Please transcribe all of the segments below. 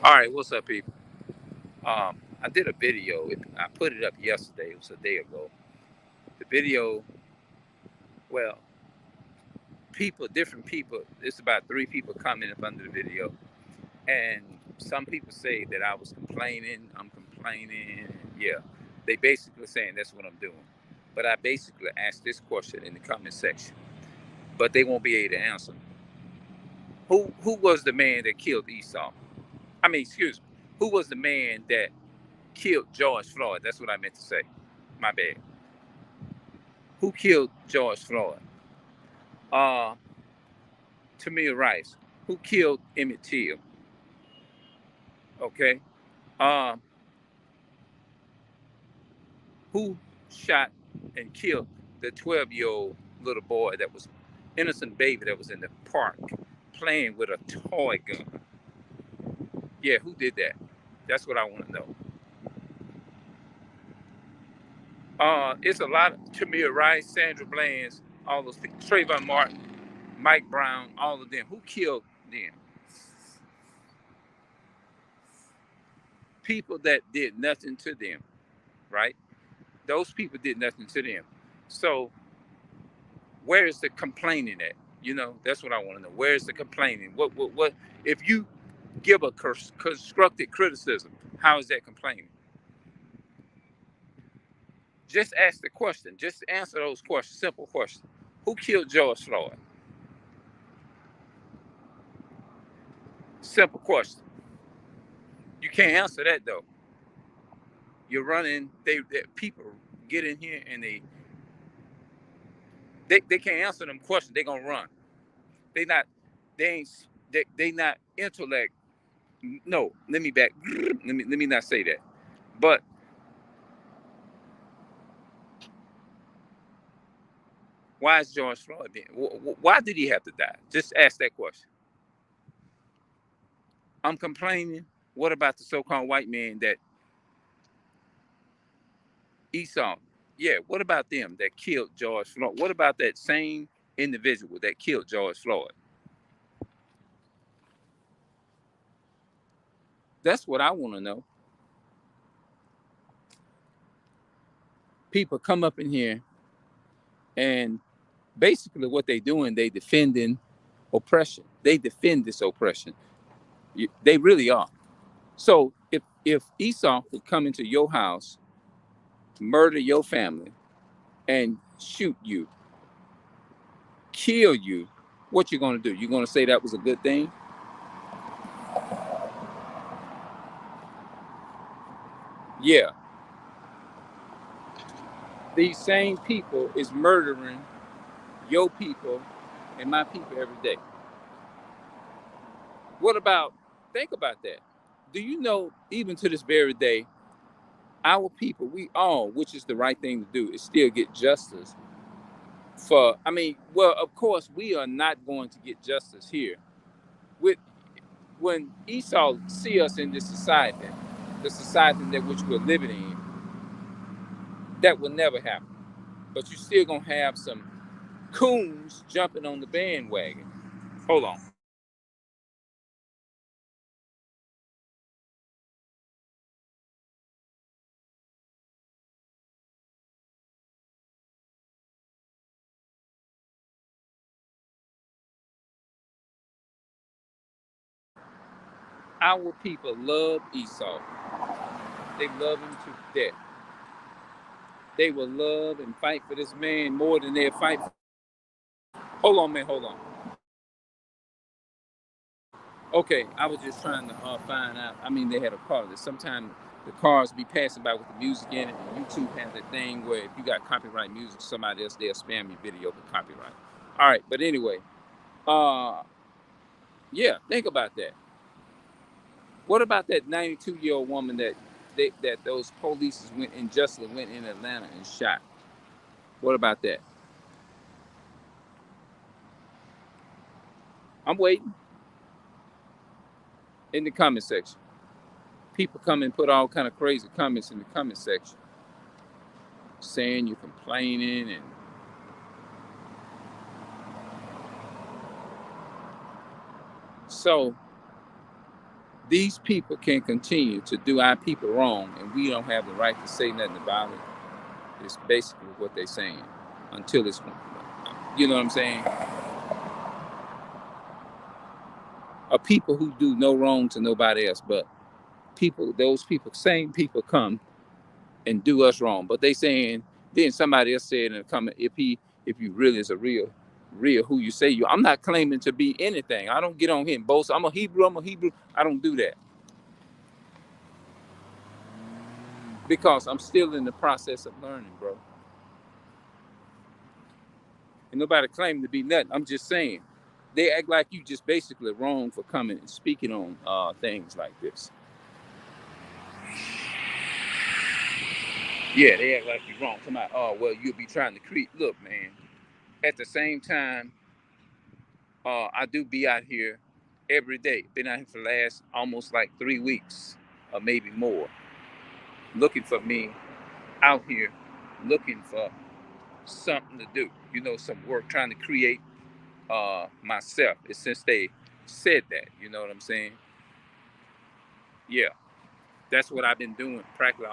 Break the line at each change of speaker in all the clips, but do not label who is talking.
All right, what's up, people? I did a video. I put it up yesterday. It was a day ago. The video, well, different people. It's about three people commenting up under the video, and some people say that I was complaining. I'm complaining. Yeah, they basically saying that's what I'm doing. But I basically asked this question in the comment section, but they won't be able to answer. Who was the man that killed Esau? I mean, excuse me. Who was the man that killed George Floyd? That's what I meant to say. My bad. Who killed George Floyd? Uh, Tamir Rice. Who killed Emmett Till? Okay. Um, who shot and killed the 12-year-old little boy that was innocent baby that was in the park playing with a toy gun? Yeah, who did that? That's what I want to know. It's a lot of Tamir Rice, Sandra Bland's, all those people, Trayvon Martin, Mike Brown, all of them. Who killed them? People that did nothing to them, right? Those people did nothing to them. So where is the complaining at? That's what I want to know. Where is the complaining? What? If you give a constructive criticism, how is that complaining? Just ask the question. Just answer those questions. Simple questions. Who killed George Floyd? Simple question. You can't answer that though. You're running. People get in here and they can't answer them questions. They're gonna run. They not. They ain't. They not intellect. No, let me back. Let me not say that. But why is George Floyd being? Why did he have to die? Just ask that question. I'm complaining. What about the so-called white man that Esau? Yeah. What about them that killed George Floyd? What about that same individual that killed George Floyd? That's what I want to know. People come up in here and basically what they doing, they defending oppression. They defend this oppression. They really are. So if Esau would come into your house, murder your family, and shoot you, kill you, what you gonna do? You gonna say that was a good thing? Yeah. These same people is murdering your people and my people every day. What about? Think about that. Do you know? Even to this very day, our people, we all, which is the right thing to do, is still get justice for. I mean, well, of course, we are not going to get justice here. With when Esau see us in this society, the society that which we're living in, that will never happen. But you still gonna have some coons jumping on the bandwagon. Hold on. Our people love Esau. They love him to death. They will love and fight for this man more than they'll fight. Hold on, man. Hold on. Okay, I was just trying to find out. I mean, they had a car that sometimes the cars be passing by with the music in it, and YouTube has that thing where if you got copyright music, somebody else they'll spam your video for copyright. All right, but anyway, uh, yeah, think about that. What about that 92-year-old woman that those police went unjustly went in Atlanta and shot? What about that? I'm waiting in the comment section. People come and put all kind of crazy comments in the comment section, saying you're complaining and so these people can continue to do our people wrong, and we don't have the right to say nothing about it. It's basically what they're saying until it's, you know what I'm saying? Are people who do no wrong to nobody else, but people, those people, same people come and do us wrong. But they saying, then somebody else said in the comment, if you really is a real who you say you, I'm not claiming to be anything. I don't get on here and boast. I'm a Hebrew. I don't do that because I'm still in the process of learning, bro. And nobody claiming to be nothing. I'm just saying, they act like you just basically wrong for coming and speaking on things like this. Yeah, they act like you're wrong. Come out, oh, well, you'll be trying to create. Look, man, at the same time, I do be out here every day. Been out here for the last almost like 3 weeks or maybe more, looking for me out here, looking for something to do, you know, some work, trying to create myself. It's since they said that, you know what I'm saying? Yeah, that's what I've been doing practically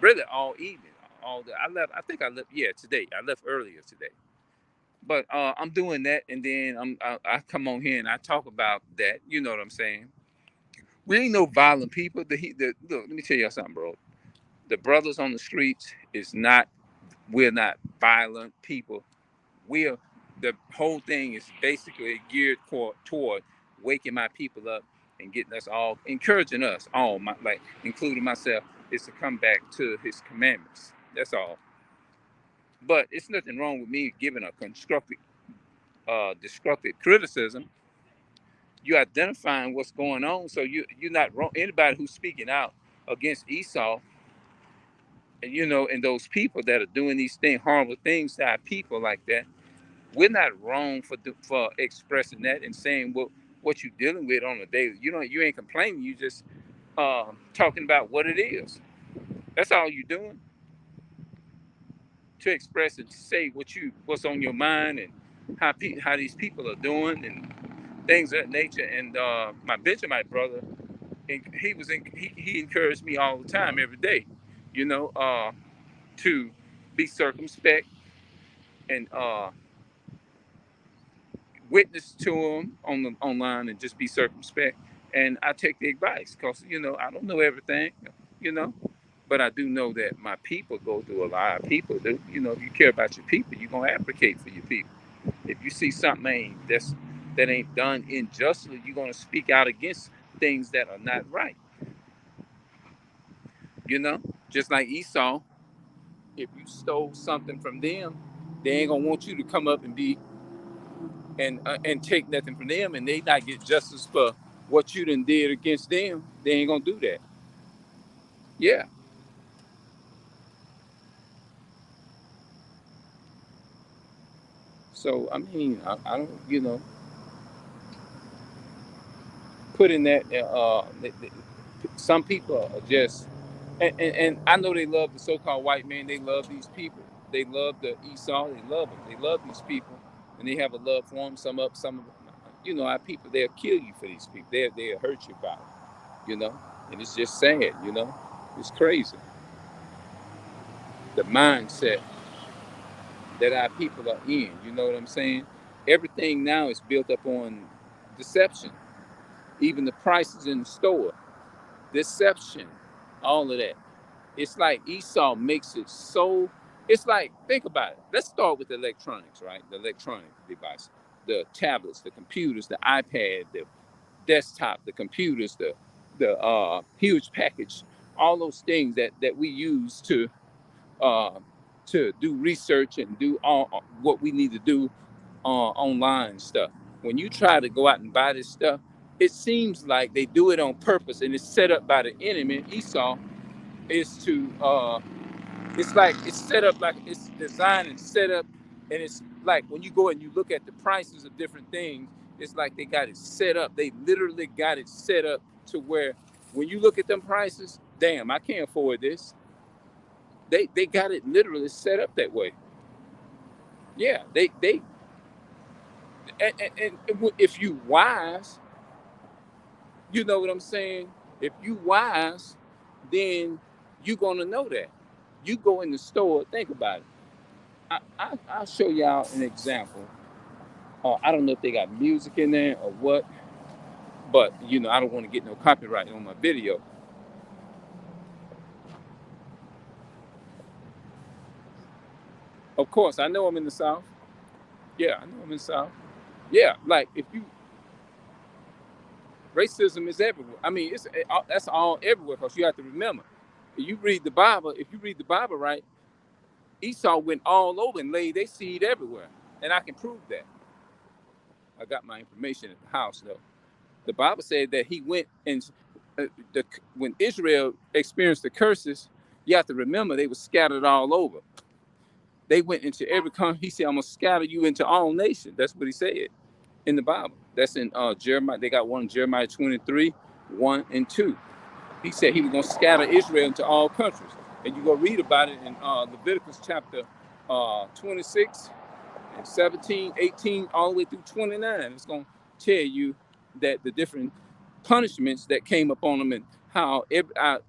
really all evening. I left, I think I left, yeah, today. I left earlier today. But I'm doing that, and then I come on here and I talk about that. You know what I'm saying? We ain't no violent people. Look, let me tell you something, bro. The brothers on the streets is not. We're not violent people. We're the whole thing is basically geared toward waking my people up and getting us all, encouraging us all, like including myself, is to come back to His commandments. That's all. But it's nothing wrong with me giving a destructive criticism. You identifying what's going on, so you're not wrong. Anybody who's speaking out against Esau, and you know, and those people that are doing these horrible things to our people like that, we're not wrong for expressing that and saying what you're dealing with on a daily. You ain't complaining. You just talking about what it is. That's all you're doing, to express and say what's on your mind and how these people are doing and things of that nature. And my Benjamite brother, he encouraged me all the time, every day, you know, to be circumspect and witness to him online and just be circumspect. And I take the advice because I don't know everything, you know, but I do know that my people go through a lot. Of people do, if you care about your people, you're gonna advocate for your people. If you see something that ain't done unjustly, you're gonna speak out against things that are not right. Just like Esau, if you stole something from them, they ain't gonna want you to come up and be and take nothing from them, and they not get justice for what you done did against them. They ain't gonna do that. Yeah. So I mean, I don't, put in that. Some people are just, and I know they love the so-called white man. They love these people. They love the Esau. They love them. They love these people, and they have a love for them. Some of them, our people. They'll kill you for these people. They'll hurt you about it. And it's just sad. It's crazy. The mindset that our people are in. You know what I'm saying? Everything now is built up on deception. Even the prices in the store, deception, all of that. It's like Esau makes it so. It's like, think about it. Let's start with the electronics, right? The electronic device, the tablets, the computers, the iPad, the desktop, the computers, the huge package, all those things that we use uh, to do research and do all what we need to do online stuff. When you try to go out and buy this stuff, it seems like they do it on purpose, and it's set up by the enemy. Esau is to it's like it's set up, like it's designed and set up, and it's like when you go and you look at the prices of different things, it's like they got it set up. They literally got it set up to where when you look at them prices, damn, I can't afford this. They got it literally set up that way. Yeah, and if you wise, You know what I'm saying? If you wise, then you gonna know that. You go in the store, think about it. I'll show y'all an example. I don't know if they got music in there or what, but I don't want to get no copyright on my video. Of course, I know I'm in the South. Yeah, I know I'm in the South. Yeah, like if you racism is everywhere. I mean, that's all everywhere because you have to remember. If you read the Bible right, Esau went all over and laid their seed everywhere, and I can prove that. I got my information at the house though. The Bible said that he went and uh, when Israel experienced the curses, you have to remember they were scattered all over. They went into every country. He said, "I'm gonna scatter you into all nations." That's what he said in the Bible. That's in Jeremiah. They got one in Jeremiah 23, 1 and 2. He said he was gonna scatter Israel into all countries, and you go read about it in Leviticus chapter 26 and 17, 18, all the way through 29. It's going to tell you that the different punishments that came upon them and how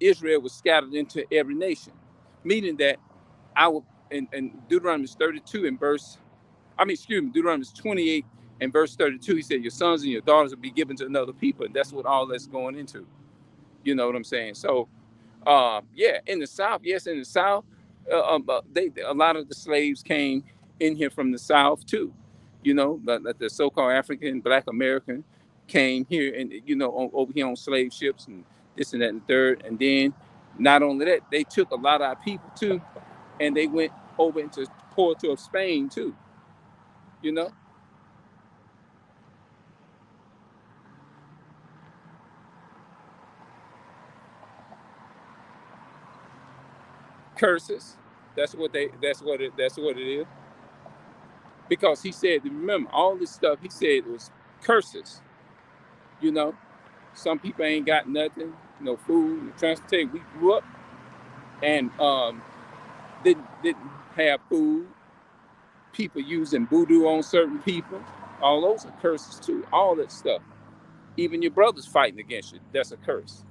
Israel was scattered into every nation. Meaning that I will, in Deuteronomy 32 and Deuteronomy 28 and verse 32, he said, your sons and your daughters will be given to another people. And that's what all that's going into. You know what I'm saying? So, yeah, in the South, yes, in the South, a lot of the slaves came in here from the South too. The so-called African Black American came here and over here on slave ships and this and that and third. And then, not only that, they took a lot of our people too, and they went over into Porto of Spain too. You know, curses. That's what it is. Because he said, remember, all this stuff he said was curses. You know, some people ain't got nothing, no food, no transportation. We grew up and didn't have food. People using voodoo on certain people. All those are curses too. All that stuff. Even your brothers fighting against you, that's a curse.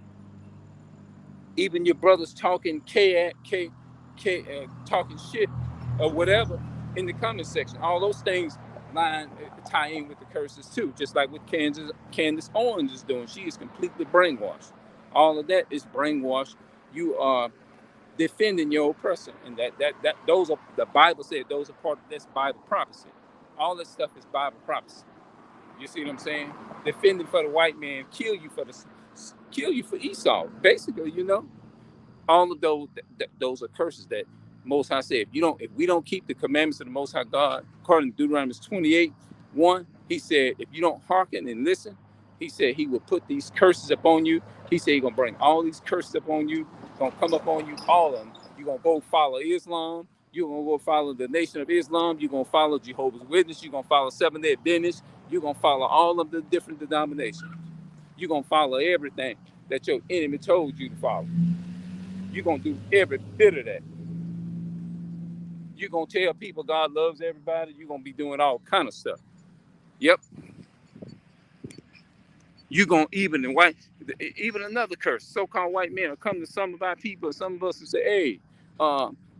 Even your brothers talking talking shit or whatever in the comment section. All those things tie in with the curses too. Just like what Candace Owens is doing. She is completely brainwashed. All of that is brainwashed. You are defending your oppressor, and that those are the Bible said those are part of this Bible prophecy. All this stuff is Bible prophecy. You see what I'm saying? Defending for the white man, kill you for Esau. Basically, all of those are curses that Most High said. If we don't keep the commandments of the Most High God, according to Deuteronomy 28, 1, he said, if you don't hearken and listen, he said he will put these curses upon you. He said he's gonna bring all these curses upon you, gonna come upon you, all of them. You're gonna go follow Islam, you're gonna go follow the Nation of Islam, you're gonna follow Jehovah's Witness, you're gonna follow Seventh-day Adventists, you're gonna follow all of the different denominations. You're gonna follow everything that your enemy told you to follow. You're gonna do every bit of that. You're gonna tell people God loves everybody. You're gonna be doing all kind of stuff. Yep. You're gonna even another curse. So-called white men will come to some of our people, some of us, and say, "Hey,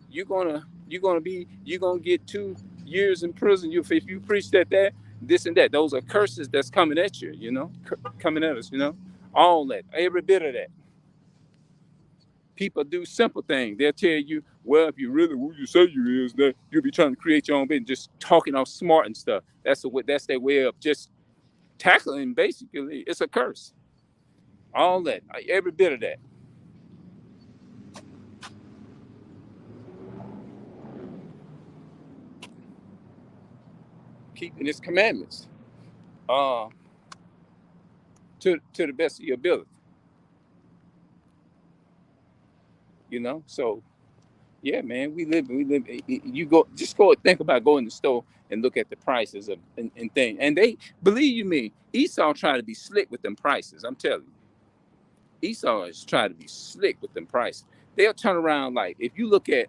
you're gonna get 2 years in prison. If you preach that, this and that. Those are curses that's coming at you. Coming at us. All that, every bit of that. People do simple things. They'll tell you, well, if you really who you say you is, that you'll be trying to create your own business, just talking all smart and stuff. That's their way of just tackling. Basically, it's a curse. All that, every bit of that, keeping His commandments, uh, to the best of your ability. So yeah, man, we live. You go think about going to the store and look at the prices and things. And they believe you me, Esau trying to be slick with them prices. I'm telling you, Esau is trying to be slick with them prices. They'll turn around like if you look at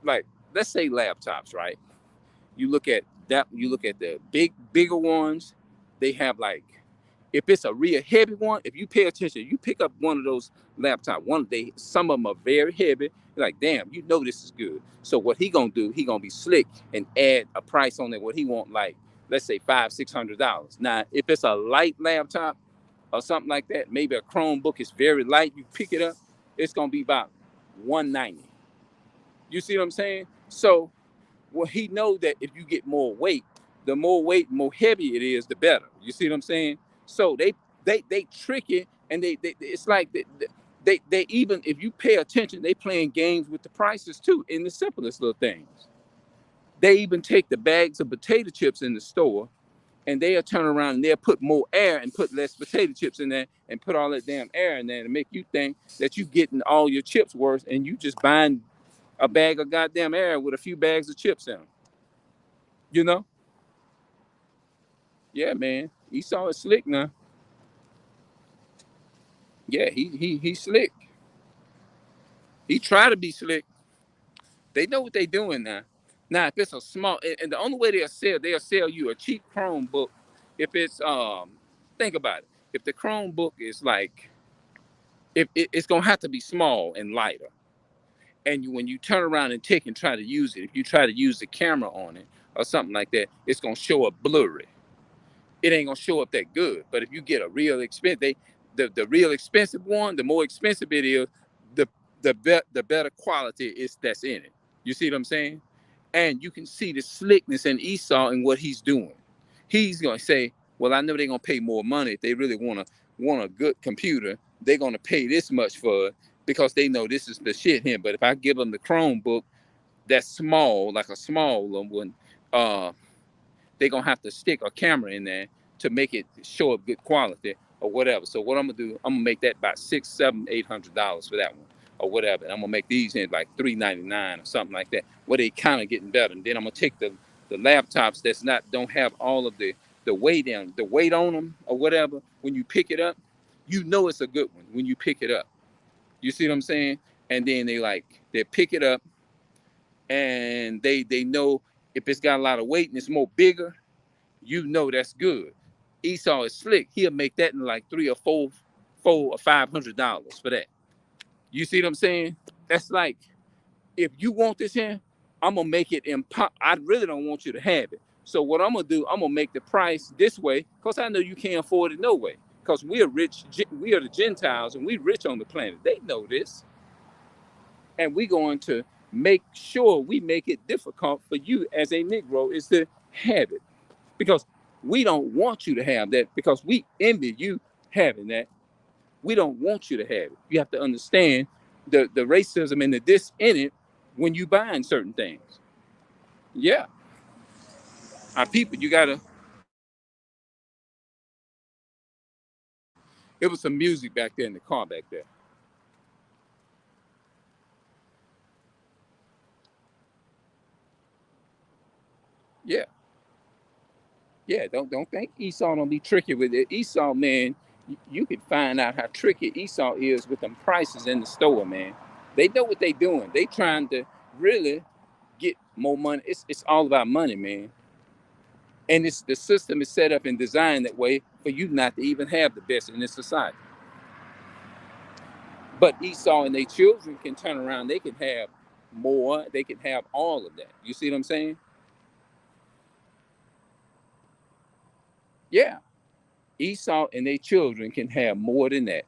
like let's say laptops, right? You look at that. You look at the bigger ones. They have like If it's a real heavy one, if you pay attention, you pick up one of those laptops. Some of them are very heavy. You're like, damn, you know this is good. So what he gonna do? He gonna be slick and add a price on it. What he want, like, let's say $500-600. Now, if it's a light laptop or something like that, maybe a Chromebook is very light. You pick it up, it's gonna be about $190. You see what I'm saying? So, well, he knows that if you get more weight, the more weight, more heavy it is, the better. You see what I'm saying? So they trick it, and they it's like they even, if you pay attention, they playing games with the prices too, in the simplest little things. They even take the bags of potato chips in the store, and they'll turn around and they'll put more air and put less potato chips in there and put all that damn air in there to make you think that you getting all your chips worth, and you just buying a bag of goddamn air with a few bags of chips in them. You know? Yeah, man. Esau is slick now. Yeah, he's slick. He try to be slick. They know what they doing now. Now, if it's a small, and the only way they'll sell you a cheap Chromebook if it's think about it. If the Chromebook is like, if it's gonna have to be small and lighter. And when you turn around and take and try to use it, if you try to use the camera on it or something like that, it's gonna show up blurry. It ain't gonna show up that good. But if you get a real expensive, the real expensive one, the more expensive it is, the the better quality is that's in it. You see what I'm saying? And you can see the slickness in Esau and what he's doing. He's gonna say, "Well, I know they're gonna pay more money if they really want a good computer. They're gonna pay this much for it because they know this is the shit here. But if I give them the Chromebook that's small, like a small one, uh, they're gonna have to stick a camera in there to make it show up good quality or whatever. So what I'm gonna do, I'm gonna make that about $600-$800 for that one or whatever. And I'm gonna make these in like $399 or something like that, where they kind of getting better. And then I'm gonna take the laptops that's not don't have all of the weight on them or whatever. When you pick it up, you know it's a good one when you pick it up. You see what I'm saying? And then they pick it up, and they know if it's got a lot of weight and it's more bigger, you know that's good. Esau is slick. He'll make that in like four or $500 for that. You see what I'm saying? That's like, if you want this here, I'm gonna make it I really don't want you to have it. So what I'm gonna do, I'm gonna make the price this way, because I know you can't afford it no way. Because we are rich, we are the Gentiles, and we rich on the planet. They know this. And we're going to make sure we make it difficult for you as a Negro is to have it. Because we don't want you to have that, because we envy you having that. We don't want you to have it. You have to understand the racism and the this in it when you buying certain things. Yeah. Our people, you gotta, it was some music back there in the car back there. Yeah. Yeah, don't think Esau don't be tricky with it. Esau, man, you can find out how tricky Esau is with them prices in the store, man. They know what they doing. They trying to really get more money. It's all about money, man. And it's the system is set up and designed that way for you not to even have the best in this society. But Esau and their children can turn around. They can have more. They can have all of that. You see what I'm saying? Yeah. Esau and their children can have more than that.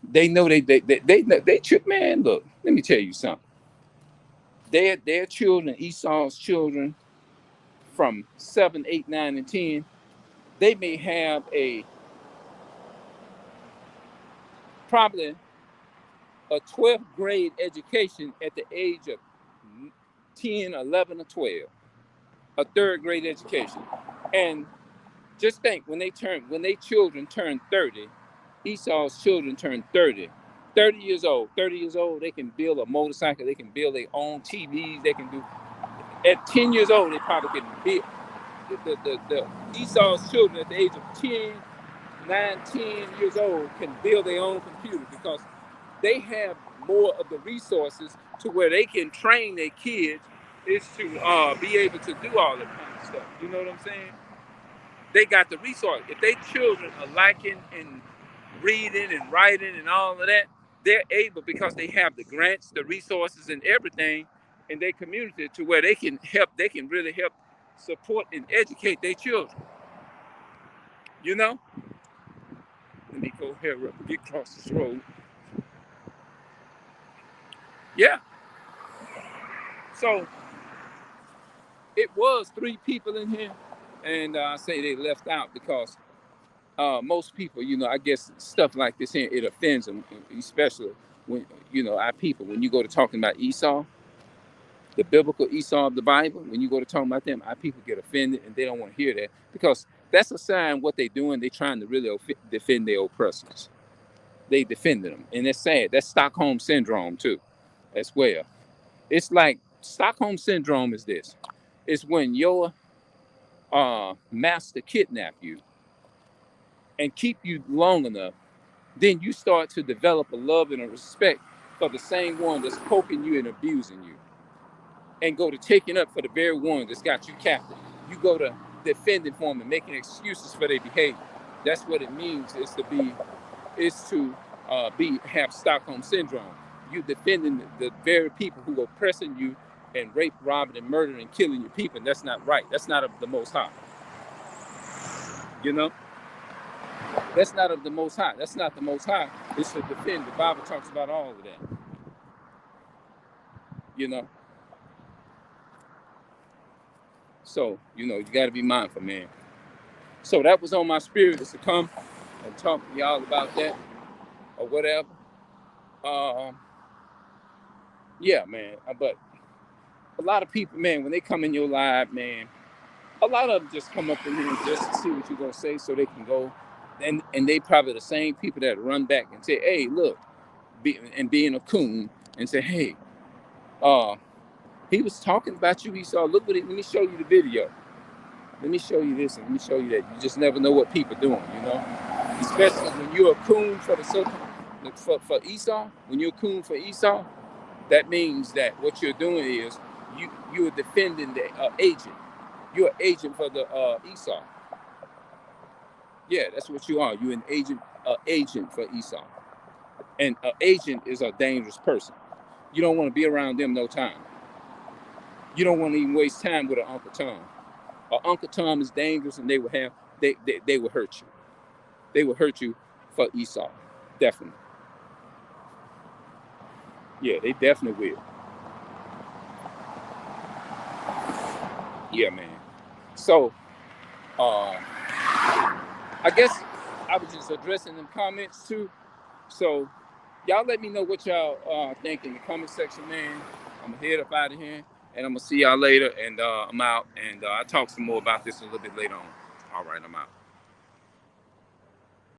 They know man, look, let me tell you something. Their children, Esau's children from 7, 8, 9, and 10, they may have a probably a 12th grade education at the age of 10, 11, or 12. A third grade education. And just think, when they children turn 30, Esau's children turn 30. 30 years old, they can build a motorcycle, they can build their own TVs, they can do, at 10 years old, they probably can build, the Esau's children at the age of 10, 9, 10 years old can build their own computer, because they have more of the resources to where they can train their kids is to be able to do all that kind of stuff. You know what I'm saying? They got the resource. If they children are liking and reading and writing and all of that, they're able, because they have the grants, the resources, and everything in their community, to where they can help. They can really help support and educate their children. You know. Let me go here and get across this road. Yeah. So it was 3 people in here, and I say they left out because most people, I guess stuff like this here, it offends them, especially when, our people, when you go to talking about Esau, the biblical Esau of the Bible, when you go to talking about them, our people get offended and they don't want to hear that, because that's a sign what they're doing. They're trying to really defend their oppressors. They defended them. And it's sad. That's Stockholm syndrome too, as well. It's like Stockholm syndrome is this. It's when your master kidnap you and keep you long enough, then you start to develop a love and a respect for the same one that's poking you and abusing you, and go to taking up for the very one that's got you captive. You go to defending for them and making excuses for their behavior. That's what it means, is to have Stockholm syndrome. You defending the very people who are oppressing you and rape, robbing, and murdering and killing your people. And that's not right. That's not of the Most High. You know? That's not of the Most High. That's not the Most High. It's to defend. The Bible talks about all of that. You know? So, you got to be mindful, man. So that was on my spirit, is to come and talk to y'all about that or whatever. Yeah, man. But a lot of people, man, when they come in your live, man, a lot of them just come up in here just to see what you're going to say so they can go. And they probably the same people that run back and say, hey, look, being a coon, and say, hey, he was talking about you. He saw, look what let me show you the video. Let me show you this and let me show you that. You just never know what people are doing, Especially when you're a coon for for Esau. When you're a coon for Esau, that means that what you're doing is you're defending the agent. You're an agent for the Esau. Yeah, that's what you are. You're an agent for Esau. And an agent is a dangerous person. You don't want to be around them no time. You don't want to even waste time with an Uncle Tom. Uncle Tom is dangerous, and they will hurt you. They will hurt you for Esau. Definitely. Yeah, they definitely will. Yeah, man. So, I guess I was just addressing them comments too. So, y'all let me know what y'all think in the comment section, man. I'm gonna head up out of here, and I'm gonna see y'all later. And I'm out. And I'll talk some more about this a little bit later on. All right, I'm out.